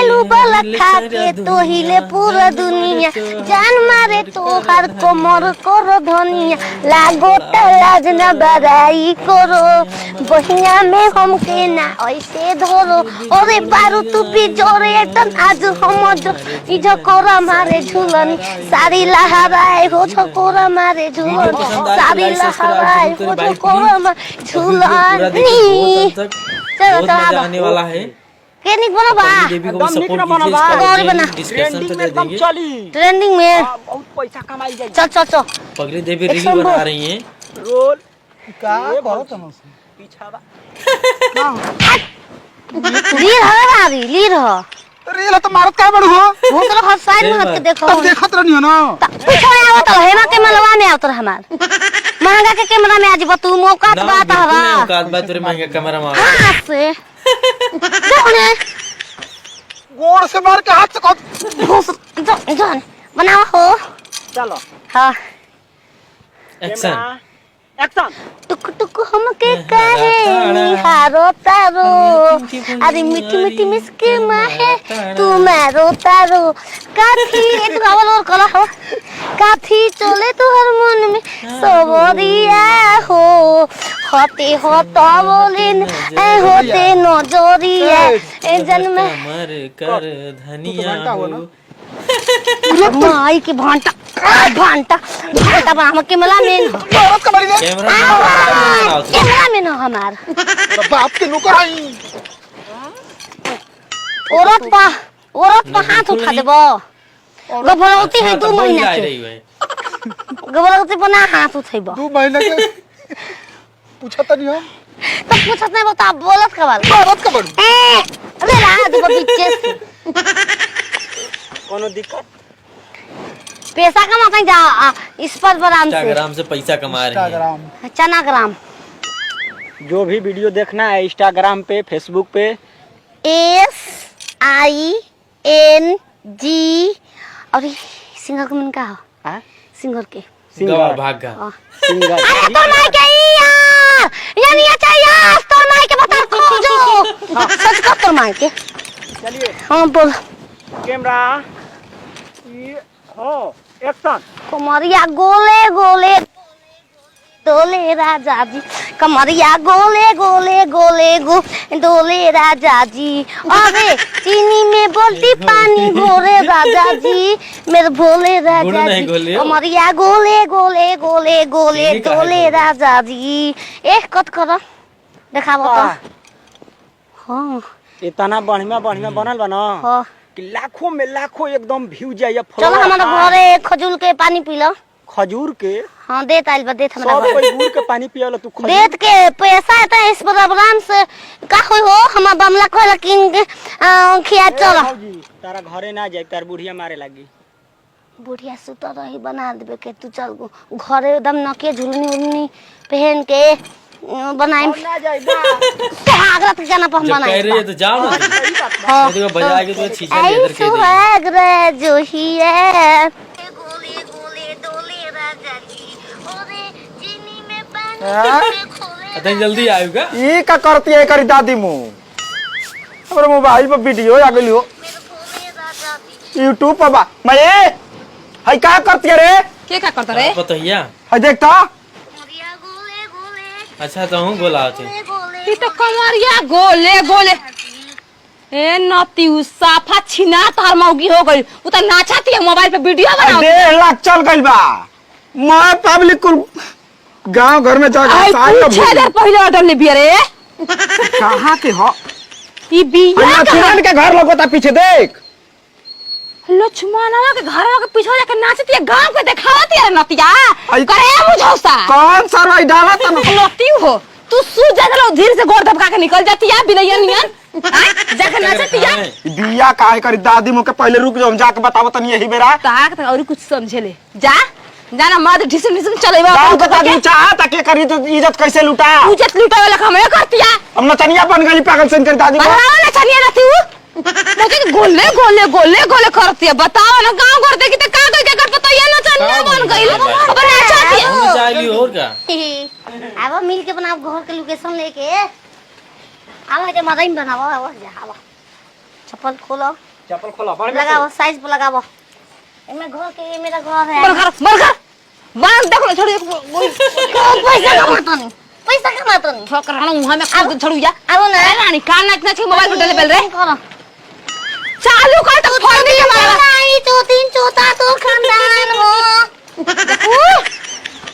लू बल खा के तो हिले पूरा दुनिया जान मारे तो हर कोमर करो धनिया लागो त लाज न बराई करो बहिया में हमके ना ऐसे धरो अरे पारू तू भी जोरे तन आज हम जो इजो कोरा मारे झूलन सारी लहराए हो छोरा मारे झूलन सारी लहराए हो छोरा मारे झूलन चलो आने वाला है केनिक बना बा देवी को सपोर्ट कीजिए और बना डिस्कशन तो दे देंगे ट्रेंडिंग में बहुत पैसा कमाई जाए। चल चल चल पगली देवी रील बना रही हैं रोल का करो तुम पीछावा लीर है मारी लीर हो रील तो मारत का बड़ हो वो तो हर साइड में हट के देखो तब देखत रहनी हो ना पूछो आवत है हेमा के मनवा में आवत हमार महंगा के कैमरा में आज बतू मौका ना बात हवा औकात बात तेरे महंगा कैमरा में हां से जोने गोड़ से मार के हाथ से कद जोन बनाओ हो चलो हां एक्शन एक्शन। टुक टुक हमके कहे निहारो तारो अरे मीठी मीठी मिसके माहे तू मारो तारो काथी एक गावल और कला हो काथी चले तुहर मन में सबरिया हो होते हो तो बोलिन ए होते नजरिया ए जन्म कमर कर धनिया हो माई के भांटा भांटा भांटा बना के मला में कैमरा में न हमार बाप के नुकर आई औरत पा हाथ उठा देबो गभरौती है 2 महीना के गभरौती बना हाथ उठेबो 2 महीना के पूछत नहीं हो तो पूछत नहीं बता बोलत का बात मारत का बड़ अरे रात बगीचे से कोनो दिक्कत पैसा कमाते जा इस पर आराम से इंस्टाग्राम से पैसा कमा रहे हैं इंस्टाग्राम चना ग्राम जो भी वीडियो देखना है इंस्टाग्राम पे फेसबुक पे SING और सिंगर का मन का हो हां सिंगर के गवा भागा सिंगर अरे तो मार के यार यानी अच्छा यार तो मार के बता खोजो सच का तो मार के चलिए हां बोल कैमरा ये हो एक्शन। कमरिया गोले गोले डोले राजा जी कमरिया गोले गोले गोले गो डोले राजा जी अरे चीनी में बोलती पानी घोरे राजा जी मेरे भोले राजा जी कमरिया गोले गोले गोले गोले डोले राजा जी एक कट करो देखाबो तो हां इतना बढ़िया बढ़िया बनल बा ना हां कि लाखों में लाखों एकदम व्यू जाइए। चलो हमारे घरे खजूर के पानी पी लो खजूर के हाँ देत आइल बा देत हमरा सब कोई गुड़ के पानी पियाला तू खजूर देत के पैसा है तो इस प्रोग्राम से का होई हो हम बमला को लेकिन खिया चलो जी तारा घरे ना जाए तार बुढ़िया मारे लगी बुढ़िया सुत रही बना देबे के तू चल घरे एकदम नके झुलनी उलनी पहन के बनाई ना जाए बा सुहागरात के गाना पर हम जब कह बनाई रही है तो जाओ ना हां देखो बजाएगी तो छीछा ऐ इधर के दे सुहागरात जो ही है गोले गोले डोले राजा जी ओरे चीनी में पानी खोले अतन जल्दी आएगा ई का करती है करी दादी मु हमरे मोबाइल पर वीडियो आ गेली हो मेरे भोले राजा जी YouTube पर बा मैं हई का करती है रे के का करता रे बताइया हई देखता कमरिया गोले गोले अच्छा तो हूँ बोला होते गोले ई तो कमरिया गोले गोले ए नती उ साफा छिना तार मौगी हो गई उ त नाचती है मोबाइल पे वीडियो बनाओ 1.5 लाख चल गइल बा मैं पब्लिक कुल गांव घर में जाके साल का छह दिन पहले ऑर्डर ले बिया रे कहां के हो ई बिया लक्ष्मण के घर लगोता पीछे देख लक्ष्मणवा के घरवा के पीछे जाके नाचती है गांव के दिखावती है नतिया आई- करे मुझौसा कौन सरवाई डाला तन नती हो तू सू जाके धीरे से गोड़ दबका के निकल जाती है बिनैया नियन जाके नाचती है बिया काहे करी दादी मुके पहले रुक जाओ हम जाके बतावो तनी यही बेरा ताक तक और कुछ समझे ले जा जाना मत ढिसम ढिसम चलेबा गांव के आदमी चाहत के करी तो इज्जत कैसे लुटा इज्जत लूटे वाला काम है करतिया हम नचनिया बन गई पागल सन कर दादी बताओ ना छनिया रहती हूँ मुझे गोले गोले गोले गोले करती है बताओ ना गांव घर देखी तो का कोई क्या कर पता ये ना छनिया बन गई अब नाचती है चाहली और क्या अब मिल के बनाओ घर के लोकेशन लेके आवा के मदाई बनाओ आवा जा आवा चप्पल खोलो चप्पल खोला बढ़ लगाओ साइज पे लगाओ एमे घर के ये मेरा घर है मर बांध देखो ना छोड़ी पैसा कमातो नहीं ठोकर हणो मुंह में खुद छोड़ू जा आओ ना रानी कान नाचना छी मोबाइल पे बेल रे करो चालू कर तो फोड़ दी हमारा नहीं तो तीन चौथा तो खानदान हो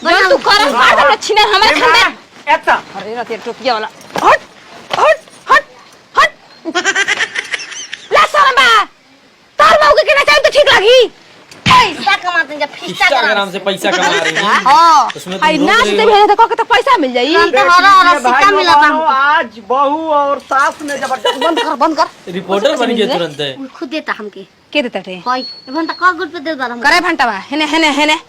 बना तू कर मार दे छिने हमारे खानदान एता अरे ना तेरे टोपिया वाला हट ला सरम्बा तार मौके के ना चाहिए तो ठीक लगी पैसा कमाते जब फिस्टा इंस्टाग्राम से पैसा कमा रही है हां उसमें आई तुम नाच रोक दे रही हो। भेजे तो के तो पैसा मिल जाई तो हरा सिक्का मिला था हमको आज बहू और सास में जबरदस्त बंद कर रिपोर्टर बन गए तुरंत है। वो खुद देता हमके के देता थे होय एबन त का गुड पे दे बार हम करे भंटावा हेने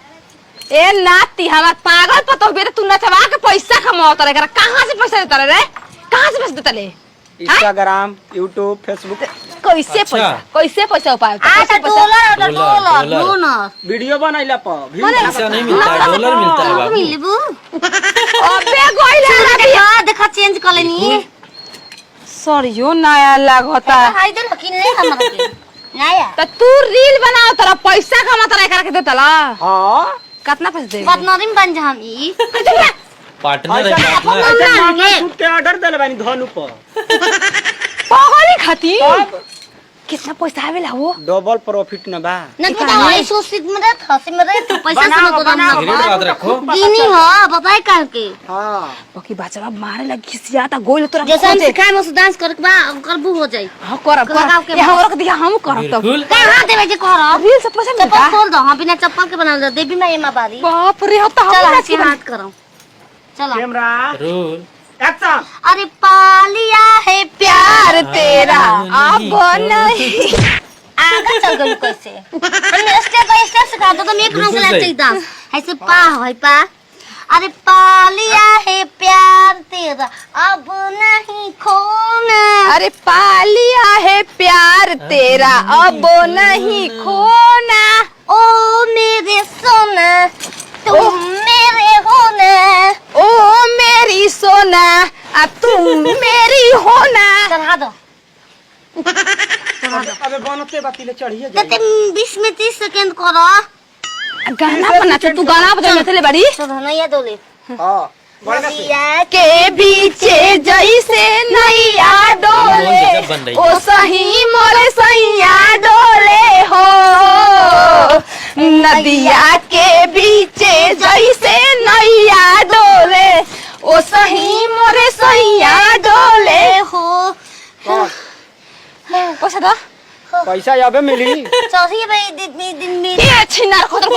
ए नाती हमार पागल पतो बेरे तू नचवा के पैसा कमावत रे कहां से पैसा देता रे कहां से पैसा देता ले इंस्टाग्राम यूट्यूब फेसबुक कैसे पैसा उपाय आटा डॉलर डॉलर वीडियो बनैला पर व्यू पैसा नहीं मिलता है डॉलर मिलता है बाबू मिलबू अबे गोइला देखा चेंज कर लेनी सॉरी यो नया लागता हाय दे किन ले हमरा के नया त तू रील बनाओ तोरा पैसा कमात रे करके देतला हां कितना पैसा दे पार्टनर में बन जा हम ई पार्टनर है ऐसा पार्टनर सूट के ऑर्डर देले बानी धनु पर पागल खाती कितना पैसा आवेला हो डबल प्रॉफिट न बा न तो वही सोचित में रहत हसी में रहत पैसा से न गोदाम सिगरेट बात रखो गिनी हो बताए काल के हां बाकी बचवा मारे लगी खिसियाता गोइल तोरा जैसे हम सिखाए में डांस करके बा करबू हो जाई हां करब लगाव के ये हमरा के दिया हम करब तब बिल्कुल कहां देवे जे करो रील से पैसा चप्पल मिलता खोल दो हां बिना चप्पल के बना दे देवी मां एमा बारी बाप रे होता चल हम हाथ हाथ करो चलो कैमरा रोल एक्शन अरे पालिया है प्यार तेरा अब नहीं आगे चल गई कैसे हमने स्टेप सिखा दो तो मैं एक रंग बिल्कुल ला सही। चाहिए डांस ऐसे पा है पा अरे पालिया है प्यार तेरा अब नहीं खोना अरे पालिया है प्यार तेरा अब नहीं खोना ओ मेरे सोना तुम मेरे हो ना ओ मेरी सोना अब तुम मेरी होना चढ़ा दो अबे बनते बातीले चढ़िए तो तुम 20 में 30 सेकंड करो गाना बना तू गाना बजाने चले बड़ी तो धनैया दोले हां नदिया के बीचे जैसे नैया डोले जब बन रही ओ सही मोरे सैया डोले हो नदिया के बीचे जैसे नैया डोले ओ सही मोरे सैया डोले हो पैसा दो पैसा अबे मिली चौथी भाई दिन में ये छिनार खतर ओ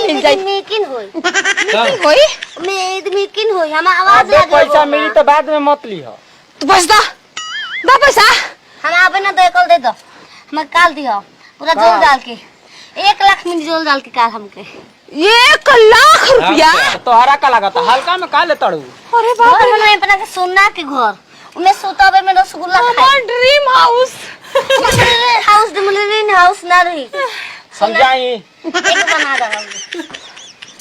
मिल जाई मेकिन होई कब कोई मेकिन होई हम आवाज अबे पैसा मिली तो बाद में मत ली हो तू बस दो पैसा हम आबे ना दे कल दे दो हम काल दियो पूरा जोल डाल के 1 लाख मिली जोल डाल के काल हमके 1 लाख रुपया तोहरा का लागत हल्का में का ले तड़ू अरे बाप घर में अपना के सोना के घर उमे सुतावे में रसगुल्ला हमार ड्रीम हाउस हाउस डिमोलिन हाउस ना रही समझाई एक बना दो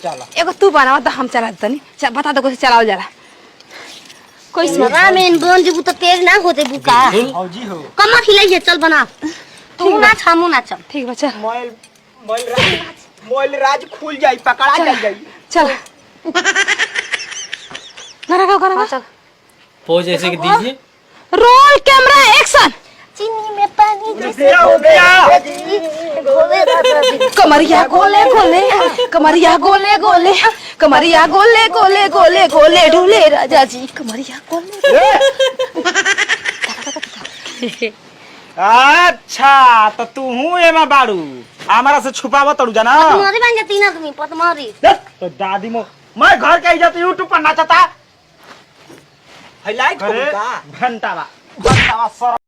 चलो एगो तू बनावा तो हम चला देतनी बता दो कैसे चलाओ जाला कैसे रामेन बन जबू तो तेज ना होते बुका फौजी हो कमा खिलाइए चल बना तू ना छामू ना चल ठीक बच्चा मोइल राज खुल जाई पकड़ा जाई चल गाना चल पोज ऐसे कि दीजिए रोल कैमरा एक्शन चीनी में पानी जैसे हो गया घोले राजा जी कमरिया गोले गोले कमरिया गोले गोले कमरिया गोले गोले गोले गोले ढोले राजा जी कमरिया गोले अच्छा तो तू हूँ एमा बाड़ू हमारा से छुपावा तड़ू जाना पतमारी बन जाती ना तुम्हें पतमारी तो दादी मो मैं घर के इज्जत यूट्यूब पर नाचता हाईलाइट घंटावा